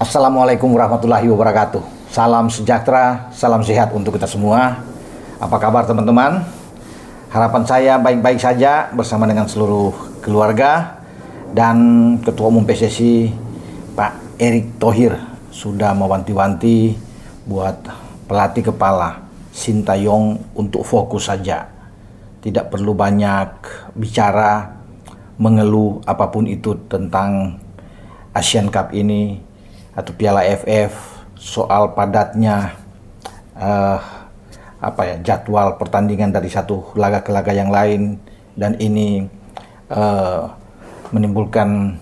Assalamualaikum warahmatullahi wabarakatuh. Salam sejahtera, salam sehat untuk kita semua. Apa kabar teman-teman? Harapan saya baik-baik saja bersama dengan seluruh keluarga. Dan Ketua Umum PSSI Pak Erick Thohir sudah mewanti-wanti buat pelatih kepala Sintayong untuk fokus saja. Tidak perlu banyak bicara, mengeluh apapun itu tentang Asian Cup ini atau Piala AFF, soal padatnya jadwal pertandingan dari satu laga ke laga yang lain, dan ini menimbulkan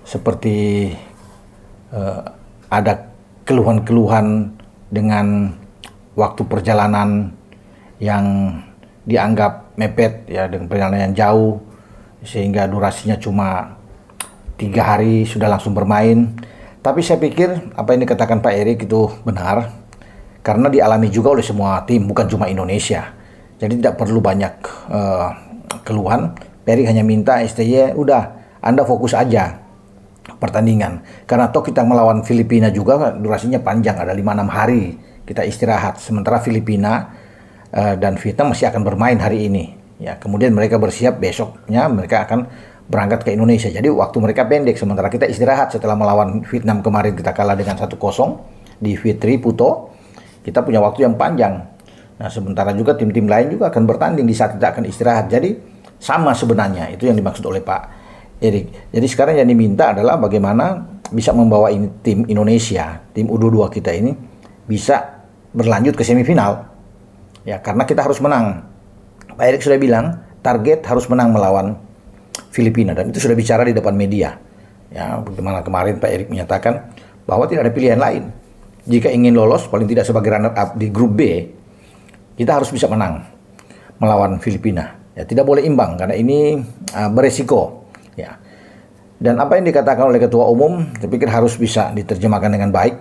seperti ada keluhan-keluhan dengan waktu perjalanan yang dianggap mepet ya, dengan perjalanan yang jauh sehingga durasinya cuma 3 hari sudah langsung bermain. Tapi saya pikir apa yang dikatakan Pak Erick itu benar, karena dialami juga oleh semua tim, bukan cuma Indonesia. Jadi tidak perlu banyak keluhan. Pak Erick hanya minta STY, udah Anda fokus aja pertandingan. Karena toh kita melawan Filipina juga durasinya panjang, ada 5-6 hari kita istirahat. Sementara Filipina dan Vietnam masih akan bermain hari ini. Ya, kemudian mereka bersiap besoknya mereka akan berangkat ke Indonesia. Jadi waktu mereka pendek, sementara kita istirahat setelah melawan Vietnam kemarin kita kalah dengan 1-0 di Vietri Puto. Kita punya waktu yang panjang. Nah, sementara juga tim-tim lain juga akan bertanding di saat kita akan istirahat. Jadi sama sebenarnya, itu yang dimaksud oleh Pak Erick. Jadi sekarang yang diminta adalah bagaimana bisa membawa ini, tim Indonesia, tim U22 kita ini bisa berlanjut ke semifinal. Ya, karena kita harus menang. Pak Erick sudah bilang target harus menang melawan Filipina, dan itu sudah bicara di depan media. Ya, bagaimana kemarin Pak Erick menyatakan bahwa tidak ada pilihan lain. Jika ingin lolos paling tidak sebagai runner up di grup B, kita harus bisa menang melawan Filipina. Ya, tidak boleh imbang karena ini beresiko. Ya. Dan apa yang dikatakan oleh Ketua Umum, saya pikir harus bisa diterjemahkan dengan baik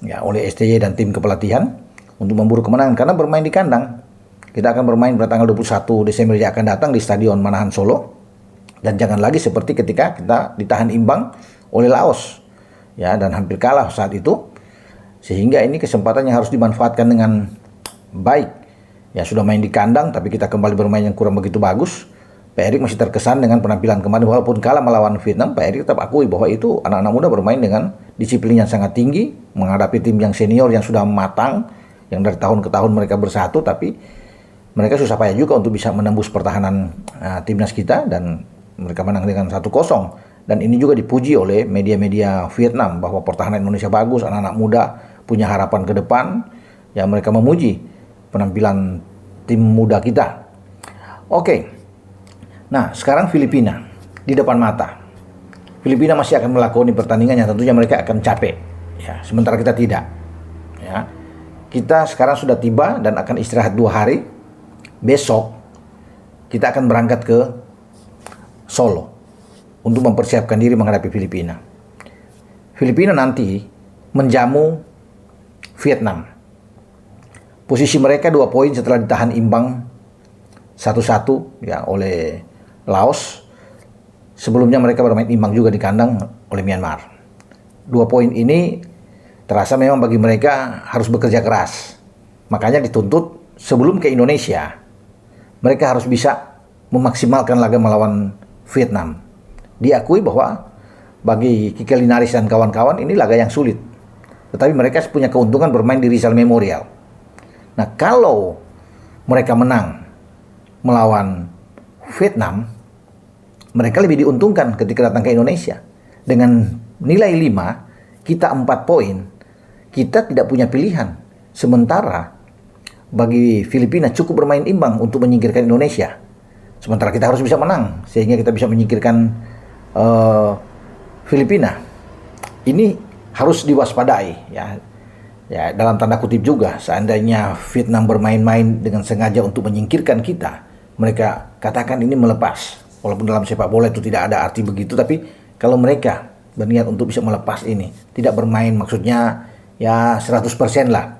ya oleh STY dan tim kepelatihan untuk memburu kemenangan, karena bermain di kandang. Kita akan bermain pada tanggal 21 Desember yang akan datang di Stadion Manahan Solo. Dan jangan lagi seperti ketika kita ditahan imbang oleh Laos. Ya, dan hampir kalah saat itu. Sehingga ini kesempatan yang harus dimanfaatkan dengan baik. Ya, sudah main di kandang tapi kita kembali bermain yang kurang begitu bagus. Pak Erick masih terkesan dengan penampilan kemarin, walaupun kalah melawan Vietnam. Pak Erick tetap akui bahwa itu anak-anak muda bermain dengan disiplin yang sangat tinggi, menghadapi tim yang senior yang sudah matang, yang dari tahun ke tahun mereka bersatu, tapi mereka susah payah juga untuk bisa menembus pertahanan timnas kita, dan mereka menang dengan 1-0. Dan ini juga dipuji oleh media-media Vietnam bahwa pertahanan Indonesia bagus, anak-anak muda punya harapan ke depan. Ya, mereka memuji penampilan tim muda kita. Oke. Nah, sekarang Filipina di depan mata. Filipina masih akan melakoni pertandingan yang tentunya mereka akan capek. Ya, sementara kita tidak. Ya. Kita sekarang sudah tiba dan akan istirahat 2 hari. Besok kita akan berangkat ke Solo untuk mempersiapkan diri menghadapi Filipina. Filipina nanti menjamu Vietnam. Posisi mereka 2 poin setelah ditahan imbang 1-1 ya oleh Laos. Sebelumnya mereka bermain imbang juga di kandang oleh Myanmar. 2 poin ini terasa memang bagi mereka harus bekerja keras. Makanya dituntut sebelum ke Indonesia, mereka harus bisa memaksimalkan laga melawan Vietnam. Diakui bahwa bagi Kike Linares dan kawan-kawan ini laga yang sulit. Tetapi mereka punya keuntungan bermain di Rizal Memorial. Nah, kalau mereka menang melawan Vietnam, mereka lebih diuntungkan ketika datang ke Indonesia. Dengan nilai 5, kita 4 poin, kita tidak punya pilihan. Sementara bagi Filipina cukup bermain imbang untuk menyingkirkan Indonesia. Sementara kita harus bisa menang sehingga kita bisa menyingkirkan Filipina. Ini harus diwaspadai ya. Ya, dalam tanda kutip juga, seandainya Vietnam bermain-main dengan sengaja untuk menyingkirkan kita, mereka katakan ini melepas. Walaupun dalam sepak bola itu tidak ada arti begitu, tapi kalau mereka berniat untuk bisa melepas ini, tidak bermain maksudnya ya 100% lah.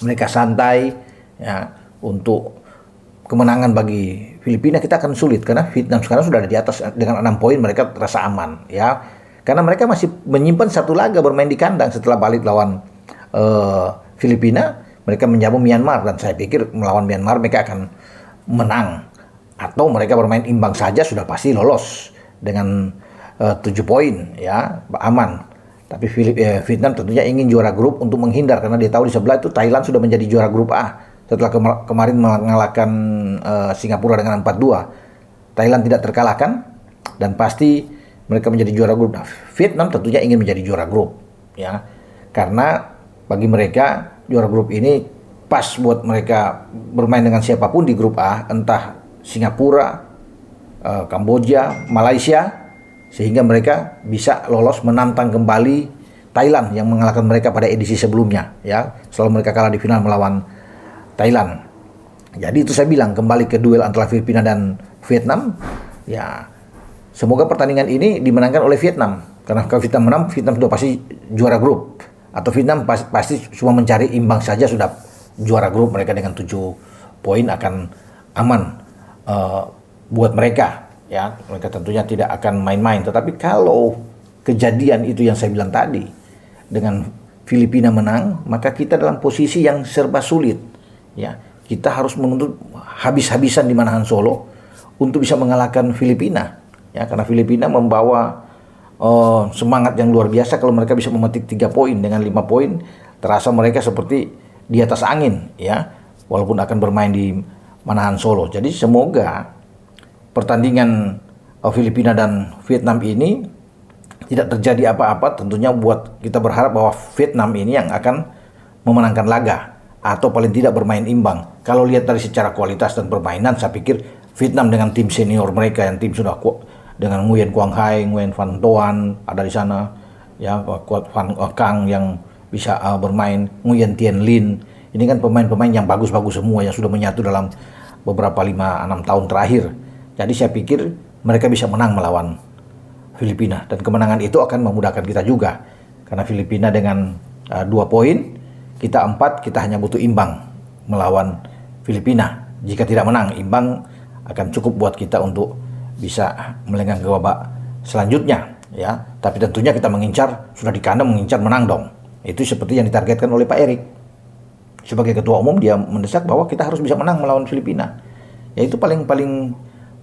Mereka santai ya, untuk kemenangan bagi Filipina kita akan sulit karena Vietnam sekarang sudah ada di atas dengan 6 poin, mereka terasa aman ya. Karena mereka masih menyimpan satu laga bermain di kandang setelah balik lawan Filipina. Mereka menjamu Myanmar dan saya pikir melawan Myanmar mereka akan menang. Atau mereka bermain imbang saja sudah pasti lolos dengan 7 poin, ya aman. Tapi Vietnam tentunya ingin juara grup untuk menghindar karena dia tahu di sebelah itu Thailand sudah menjadi juara grup A setelah kemarin mengalahkan Singapura dengan 4-2. Thailand tidak terkalahkan dan pasti mereka menjadi juara grup. Nah, Vietnam tentunya ingin menjadi juara grup, ya, karena bagi mereka juara grup ini pas buat mereka bermain dengan siapapun di grup A, entah Singapura, Kamboja, Malaysia, sehingga mereka bisa lolos menantang kembali Thailand yang mengalahkan mereka pada edisi sebelumnya, ya, selalu mereka kalah di final melawan Thailand. Jadi itu saya bilang kembali ke duel antara Filipina dan Vietnam, ya semoga pertandingan ini dimenangkan oleh Vietnam, karena kalau Vietnam menang, Vietnam sudah pasti juara grup, atau Vietnam pasti cuma mencari imbang saja sudah juara grup, mereka dengan 7 poin akan aman buat mereka. Ya, mereka tentunya tidak akan main-main. Tetapi kalau kejadian itu yang saya bilang tadi, dengan Filipina menang, maka kita dalam posisi yang serba sulit. Ya, kita harus menuntut habis-habisan di Manahan Solo untuk bisa mengalahkan Filipina. Ya, karena Filipina membawa semangat yang luar biasa kalau mereka bisa memetik 3 poin dengan 5 poin, terasa mereka seperti di atas angin, ya, walaupun akan bermain di Manahan Solo. Jadi semoga pertandingan Filipina dan Vietnam ini tidak terjadi apa-apa. Tentunya buat kita berharap bahwa Vietnam ini yang akan memenangkan laga atau paling tidak bermain imbang. Kalau lihat dari secara kualitas dan permainan, saya pikir Vietnam dengan tim senior mereka yang tim sudah dengan Nguyen Quang Hai, Nguyen Van Toan ada di sana, ya, Kuat Van Kang yang bisa bermain, Nguyen Tien Lin. Ini kan pemain-pemain yang bagus-bagus semua yang sudah menyatu dalam beberapa 5-6 tahun terakhir. Jadi saya pikir mereka bisa menang melawan Filipina. Dan kemenangan itu akan memudahkan kita juga. Karena Filipina dengan 2 poin, kita 4, kita hanya butuh imbang melawan Filipina. Jika tidak menang, imbang akan cukup buat kita untuk bisa melenggang ke babak selanjutnya. Ya. Tapi tentunya kita mengincar, sudah di kandang mengincar menang dong. Itu seperti yang ditargetkan oleh Pak Erik. Sebagai ketua umum dia mendesak bahwa kita harus bisa menang melawan Filipina. Ya itu paling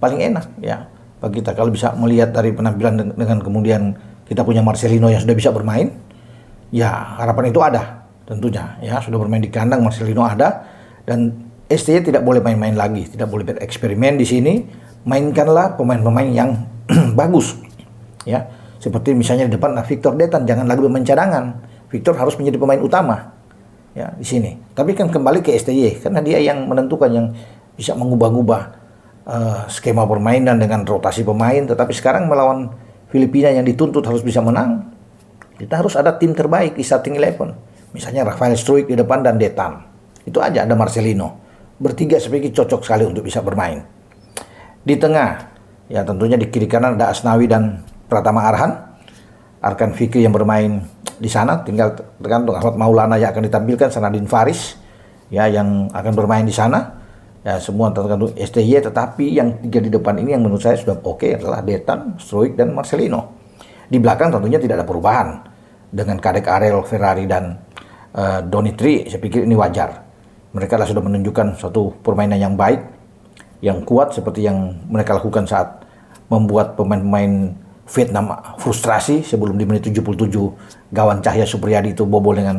enak, ya, bagi kita kalau bisa melihat dari penampilan dengan kemudian kita punya Marcelino yang sudah bisa bermain, ya harapan itu ada tentunya, ya, sudah bermain di kandang Marcelino ada, dan STY tidak boleh main-main lagi, tidak boleh bereksperimen di sini, mainkanlah pemain-pemain yang bagus, ya, seperti misalnya di depan Victor Detan, jangan lagi bermain cadangan, Victor harus menjadi pemain utama, ya, di sini. Tapi kan kembali ke STY karena dia yang menentukan, yang bisa mengubah-ubah skema permainan dengan rotasi pemain. Tetapi sekarang melawan Filipina yang dituntut harus bisa menang, kita harus ada tim terbaik di starting 11. Misalnya Rafael Struijk di depan dan Detan. Itu aja, ada Marcelino. Bertiga saya pikir cocok sekali untuk bisa bermain. Di tengah, ya tentunya di kiri kanan ada Asnawi dan Pratama Arhan. Arkan Fikri yang bermain di sana, tinggal tergantung Ahmad Maulana yang akan ditampilkan, Sanadin Faris, ya, yang akan bermain di sana. Ya, semua tergantung STY, tetapi yang 3 di depan ini yang menurut saya sudah oke adalah Detan, Struijk, dan Marcelino. Di belakang tentunya tidak ada perubahan. Dengan Kadek Arel, Ferrari, dan Donitri, saya pikir ini wajar. Mereka sudah menunjukkan suatu permainan yang baik, yang kuat, seperti yang mereka lakukan saat membuat pemain-pemain Vietnam frustrasi sebelum di menit 77 gawang Cahya Supriyadi itu bobol dengan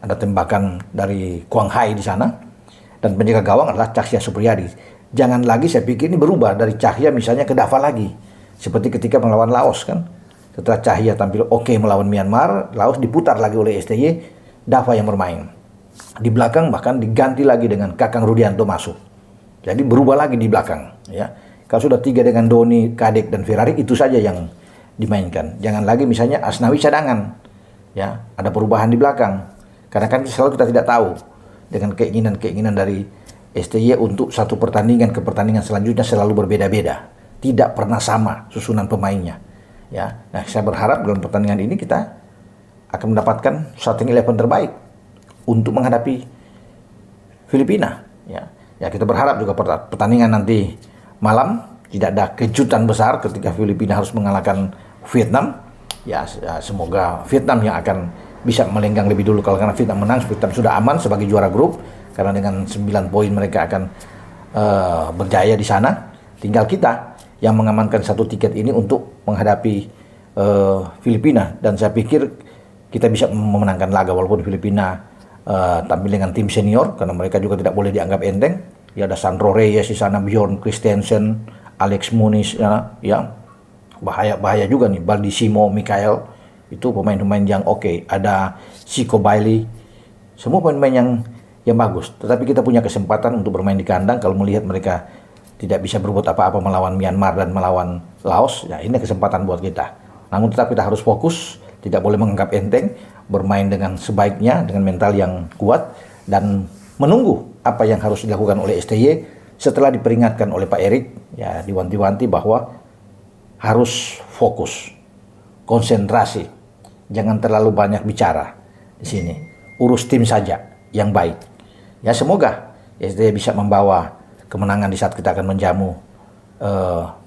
ada tembakan dari Quang Hai di sana. Dan penjaga gawang adalah Cahya Supriyadi. Jangan lagi, saya pikir ini berubah dari Cahya misalnya ke Dava lagi. Seperti ketika melawan Laos kan. Setelah Cahya tampil oke melawan Myanmar, Laos diputar lagi oleh STY, Dava yang bermain. Di belakang bahkan diganti lagi dengan Kakang Rudianto masuk. Jadi berubah lagi di belakang. Ya. Kalau sudah 3 dengan Doni, Kadek, dan Ferrari, itu saja yang dimainkan. Jangan lagi misalnya Asnawi cadangan. Ya, ada perubahan di belakang. Karena kan selalu kita tidak tahu dengan keinginan-keinginan dari STY untuk satu pertandingan ke pertandingan selanjutnya selalu berbeda-beda, tidak pernah sama susunan pemainnya, ya. Nah, saya berharap dalam pertandingan ini kita akan mendapatkan starting 11 terbaik untuk menghadapi Filipina, ya. Ya, kita berharap juga pertandingan nanti malam tidak ada kejutan besar ketika Filipina harus mengalahkan Vietnam, semoga Vietnam yang akan bisa melenggang lebih dulu. Kalau karena Vietnam menang, Vietnam sudah aman sebagai juara grup karena dengan 9 poin mereka akan berjaya di sana. Tinggal kita yang mengamankan 1 tiket ini untuk menghadapi Filipina, dan saya pikir kita bisa memenangkan laga walaupun Filipina tampil dengan tim senior karena mereka juga tidak boleh dianggap enteng. Ya, ada Sandro Reyes di sana, Bjorn Christensen, Alex Muniz, ya bahaya juga nih, Baldissimo, Mikael, itu pemain-pemain yang oke. Ada Chico Bailey, semua pemain-pemain yang bagus. Tetapi kita punya kesempatan untuk bermain di kandang. Kalau melihat mereka tidak bisa berbuat apa-apa melawan Myanmar dan melawan Laos, ya ini kesempatan buat kita. Namun tetap kita harus fokus, tidak boleh menganggap enteng, bermain dengan sebaiknya, dengan mental yang kuat, dan menunggu apa yang harus dilakukan oleh STY setelah diperingatkan oleh Pak Erik, ya diwanti-wanti bahwa harus fokus, konsentrasi, jangan terlalu banyak bicara di sini, urus tim saja yang baik. Ya semoga STY bisa membawa kemenangan di saat kita akan menjamu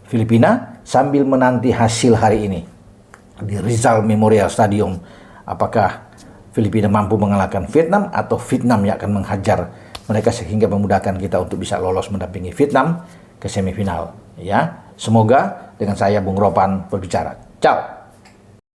Filipina sambil menanti hasil hari ini di Rizal Memorial Stadium. Apakah Filipina mampu mengalahkan Vietnam atau Vietnam yang akan menghajar mereka sehingga memudahkan kita untuk bisa lolos mendampingi Vietnam ke semifinal. Ya, semoga. Dengan saya Bung Ropan berbicara. Ciao.